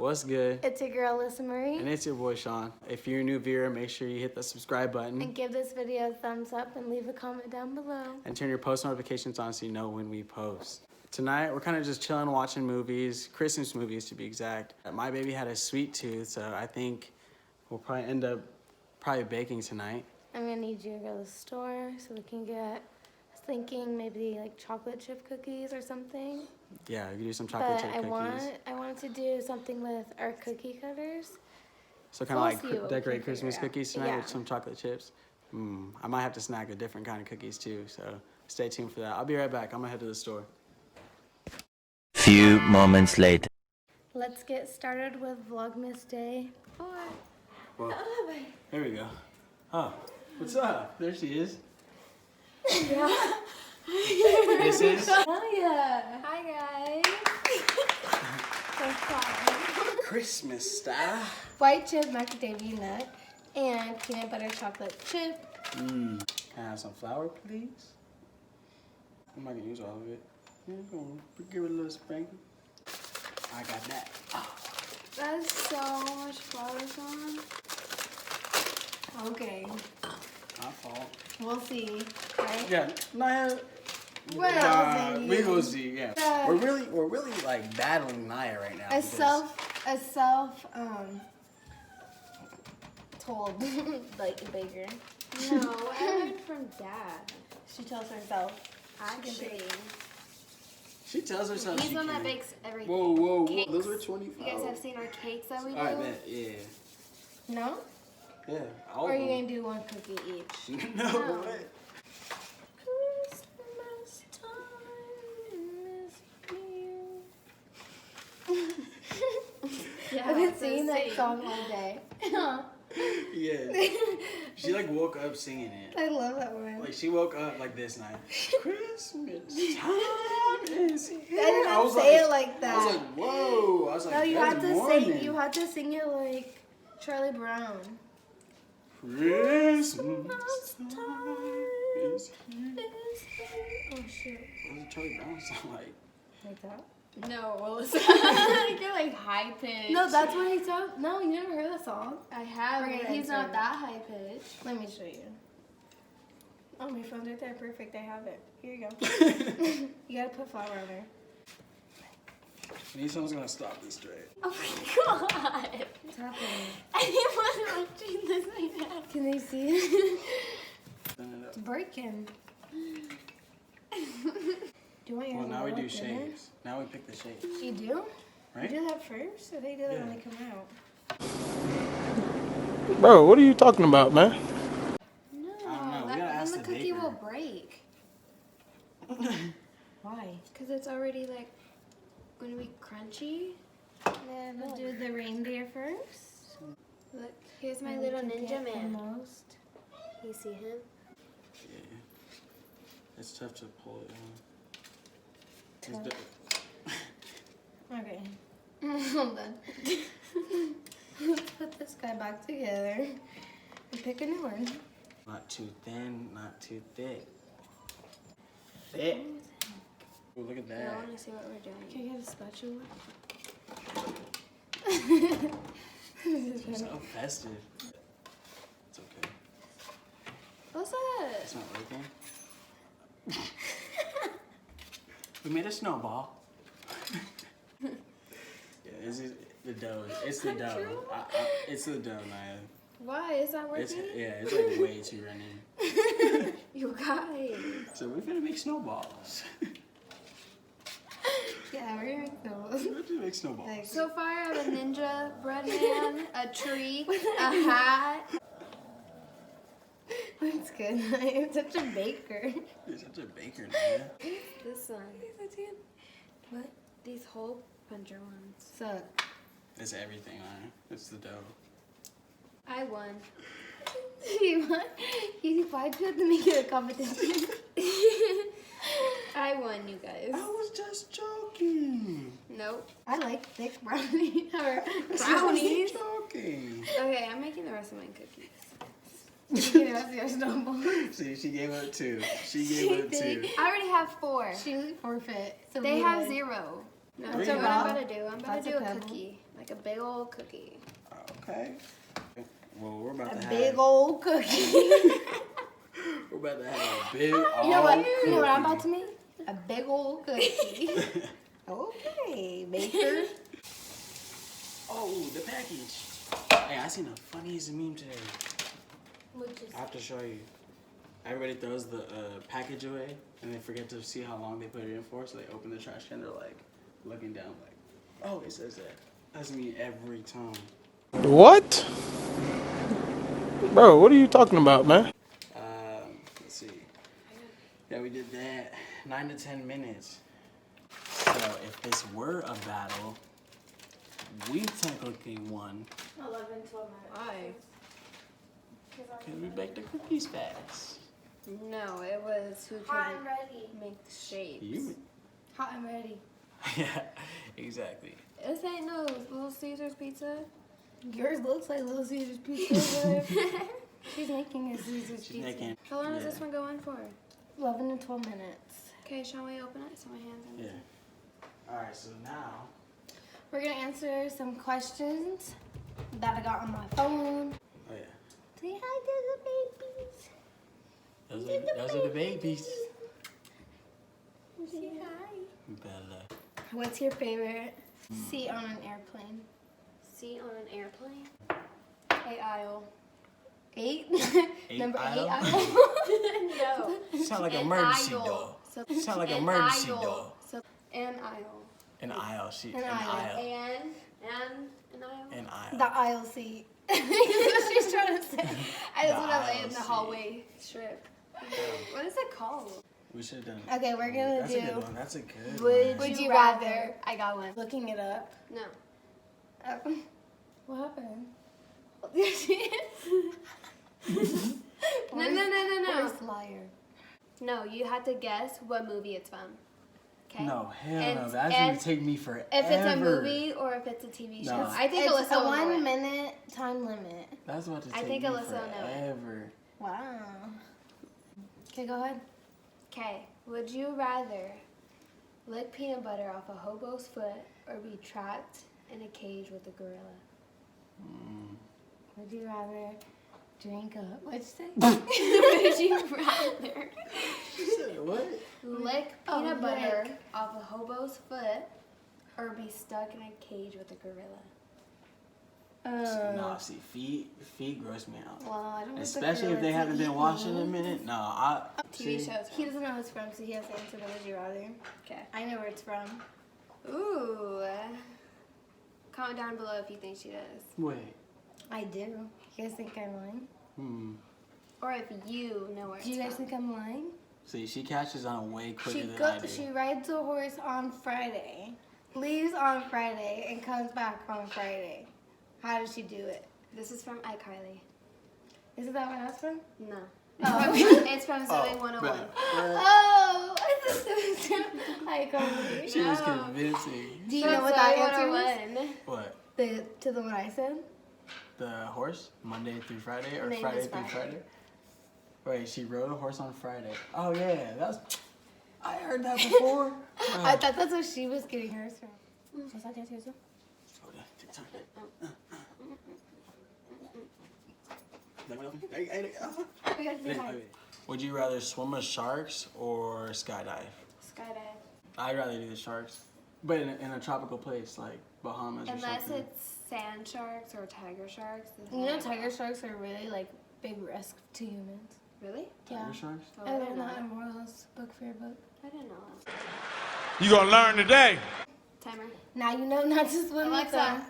What's good? It's your girl, Alyssa Marie. And it's your boy, Sean. If you're a new viewer, make sure you hit the subscribe button. And give this video a thumbs up and leave a comment down below. And turn your post notifications on so you know when we post. Tonight, we're kind of just chilling, watching movies, Christmas movies to be exact. My baby had a sweet tooth, so I think we'll probably end up baking tonight. I'm gonna need you to go to the store so we can get, I was thinking maybe like chocolate chip cookies or something. Yeah, we can do some chocolate chip cookies. I wanted to do something with our cookie cutters. So kind of like decorate Christmas cookies tonight with some chocolate chips. I might have to snack a different kind of cookies too, so stay tuned for that. I'll be right back. I'm gonna head to the store. Few moments later. Let's get started with Vlogmas Day 4. Well, there we go. Oh, what's up? There she is. Yeah. This is Hiya. Hi guys. Christmas style. White chip macadamia nut and peanut butter chocolate chip. Can I have some flour, please? I'm not gonna use all of it. Give it a little sprinkle. I got that. Oh. That's so much flour, Sean. Okay. My fault. We'll see, right? Yeah. Naya. We will see. Yeah. We're really like battling Naya right now. A self told like baker. No, I learned from Dad. She tells herself. Actually, She tells herself he's the one that bakes everything. Whoa. Cakes. Those are 25. You guys have seen our cakes that we do? Alright, man. Yeah. No? Yeah. Or are you gonna do one cookie each? No. No. Christmas time is here. Yeah, I've been singing that song all day. Yeah. She like woke up singing it. I love that one. Like she woke up like this night. Christmas time is here. I did not say it like that. I was like, whoa. I was like, no, you good had to morning. sing. You had to sing it like Charlie Brown. Christmas time is here. Oh shit! What does Charlie Brown sound like? Like that? No, Alyssa. You're like high pitched. No, that's what he sounds. No, you never heard that song. I have. We're But gonna he's answer not it. that high pitched. Let me show you. Oh, my phone's right there. Perfect. I have it. Here you go. You gotta put flour on there. I need someone's gonna stop this straight. Oh my god. What's happening? I didn't want to watch this right now. Can they see it? Turn it It's up. breaking. Do you want your Well, now we do look in it? shapes. Now we pick the shapes. You do? Right? You do that first, or they do that when they come out? Bro, what are you talking about, man? No, I don't know. We gotta then ask the the cookie baker. will break. Why? Because it's already like going to be crunchy. Yeah, we'll do the reindeer first. Look, here's my And little we can ninja get the man. most. You see him? Yeah. It's tough to pull it in. Okay. Hold on. Let's put this guy back together and pick a new one. Not too thin, not too thick. Thick. Oh, look at I that. want to see what we're doing. Can I get a spatula? It's so festive. It's okay. What's that? It's not working. We made a snowball. Yeah, this is the dough. It's the dough. It's the dough, Naya. Why? Is that It's, working? yeah, it's like way too running. You guys. So we're gonna make snowballs. Yeah, we're gonna make those. We're gonna make snowballs. So far, I have a ninja bread man, a tree, a hat. That's good. I'm such a baker. You're such a baker, Naya. This one. What? These hole puncher ones. Suck. It's everything, Naya. It's the dough. I won. Why'd you have to make it a competition? I won, you guys. I was just joking. Nope. I like thick brownie or I brownies. was joking. Okay, I'm making the rest of my cookies. You know, your snowball. See, she gave up 2. She gave up 2. I already have 4. She forfeit. So They we have win. 0. No, That's so a what rock. I'm about to do, I'm about That's to do a a pebble. cookie. Like a big old cookie. Okay. Well, we're about to A have big old cookie. We're about to have a big. You know what? You know what I'm about to make? A big old cookie. Okay, baker. Oh, the package. Hey, I seen the funniest meme today. I have to show you. Everybody throws the package away and they forget to see how long they put it in for, so they open the trash can. They're like looking down, like, oh, it says that. That's me every time. What? Bro, what are you talking about, man? Let's see. Yeah, we did that. 9 to 10 minutes. So if this were a battle, we technically won 11, 12 minutes. Why? because we baked the cookies fast. No, it was who Hot can and ready. make the shapes. You? Hot and ready. Yeah, exactly. This ain't no Little Caesars pizza. Yours looks like Little Caesar's pizza. She's making a Caesar's She's pizza. making. How long does Yeah. this one go on for? 11 to 12 minutes. Okay, shall we open it so my hands are Yeah. All right, so now. We're gonna answer some questions that I got on my phone. Oh yeah. Say hi to the babies. Those are the babies. Say hi. Bella. What's your favorite seat on an airplane? Seat on an airplane? A aisle. 8? Eight Number 8 aisle? aisle. No. Sound like An emergency aisle. door. So, Sound like an emergency aisle. door. So, an aisle. An aisle. She. An An aisle. aisle. And an aisle. An aisle. The aisle seat. That's what she's trying to say. I The just want to lay aisle in the seat. hallway strip. What is it called? We should have done. Okay, we're gonna That's a good do one. That's a good Would one. you rather? I got one. Looking it up. No. What happened? There she is. No. Where's liar? No, you have to guess what movie it's from. Okay? No, hell And- no. That's and gonna take me forever. If it's a movie or if it's a TV show. No. I think It's Alyssa a will know 1 it. minute time limit. That's about to I take think me Alyssa will know it. forever. Wow. Okay, go ahead. Okay. Would you rather lick peanut butter off a hobo's foot or be trapped in a cage with a gorilla? Would you rather drink a what'd you say? Would you rather What? lick Oh, peanut butter lick. off a hobo's foot or be stuck in a cage with a gorilla? No, see, feet gross me out. Well, I don't want the Especially if gorilla they to haven't been eat washing in a me. minute. No, I. TV see, shows. He doesn't know who it's from, so he has to answer the would you rather. Okay. I know where it's from. Ooh. Comment down below if you think she does. Wait. I do. You guys think I'm lying? Or if you know where it's Do you guys from. think I'm lying? See, she catches on way quicker than I do. She rides a horse on Friday, leaves on Friday, and comes back on Friday. How does she do it? This is from iCarly. Isn't that where that's from? No. Oh. It's from Zoe 101. Oh, I thought it was from iCarly. She was No. convincing. Do you From know what Zoe that answer was? 101. What? To the one I said? The horse? Monday through Friday or Her name Friday is through Friday. Friday? Wait, she rode a horse on Friday. Oh yeah, that was. I heard that before. I thought that's what she was getting hers from. Was that yours too? Hold on, take time. That went open? Would you rather swim with sharks or skydive? Skydive. I'd rather do the sharks, but in a tropical place like Bahamas or Unless something. it's sand sharks or tiger sharks. then You know, I- tiger sharks are really like big risk to humans. Really? Tiger Yeah. sharks? Oh, I I learned didn't know that that. in Morals book for your book. I didn't know that. You gonna learn today. Timer. Now you know not to swim with Alexa.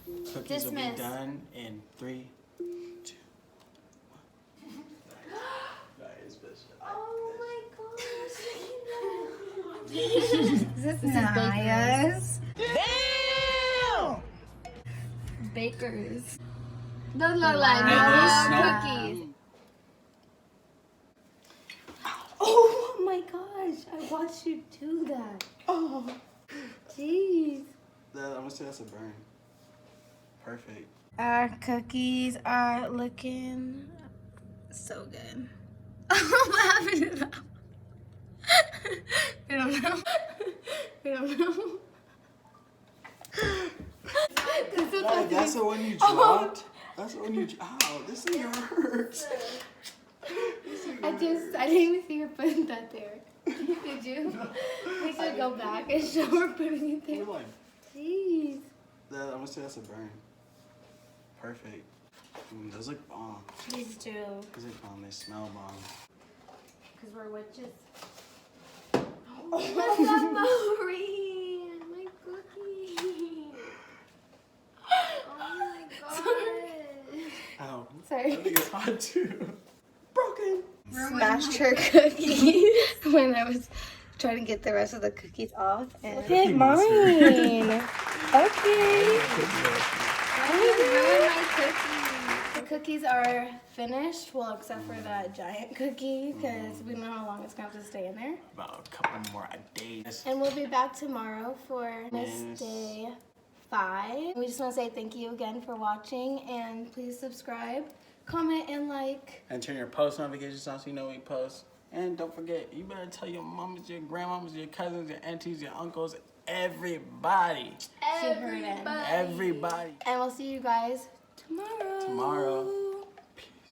them. Cookies will be Dismiss. done in 3, 2, 1. That is best. Oh my gosh. This is Naya's. Bakers. Those look like Wow. cookies. Oh my gosh, I watched you do that. Oh, jeez. I'm gonna say that's a burn. Perfect. Our cookies are looking so good. What happened to them? We don't know. We don't know. No, that's the one you dropped. That's the one you. Ow, this thing hurts. I didn't even see her putting that there. Did you? No. We should go back and show her putting it there. Come on. Jeez. I'm gonna say that's a burn. Perfect. Those look bomb. These two. Those look bomb. They smell bomb. Because we're witches. What's up, Maureen? My cookie. Oh my god. Ow. Sorry. I think it's hot too. Broken. Smashed her cookies when I was trying to get the rest of the cookies off. And look at mine. Okay. Ruin my cookie. The cookies are finished, well, except for that giant cookie, because we don't know how long it's going to have to stay in there. About a couple more days. And we'll be back tomorrow for Miss Day 5. We just want to say thank you again for watching, and please subscribe, comment, and like. And turn your post notifications on so you know when we post. And don't forget, you better tell your mamas, your grandmamas, your cousins, your aunties, your uncles, everybody. She heard it. Everybody. And we'll see you guys tomorrow.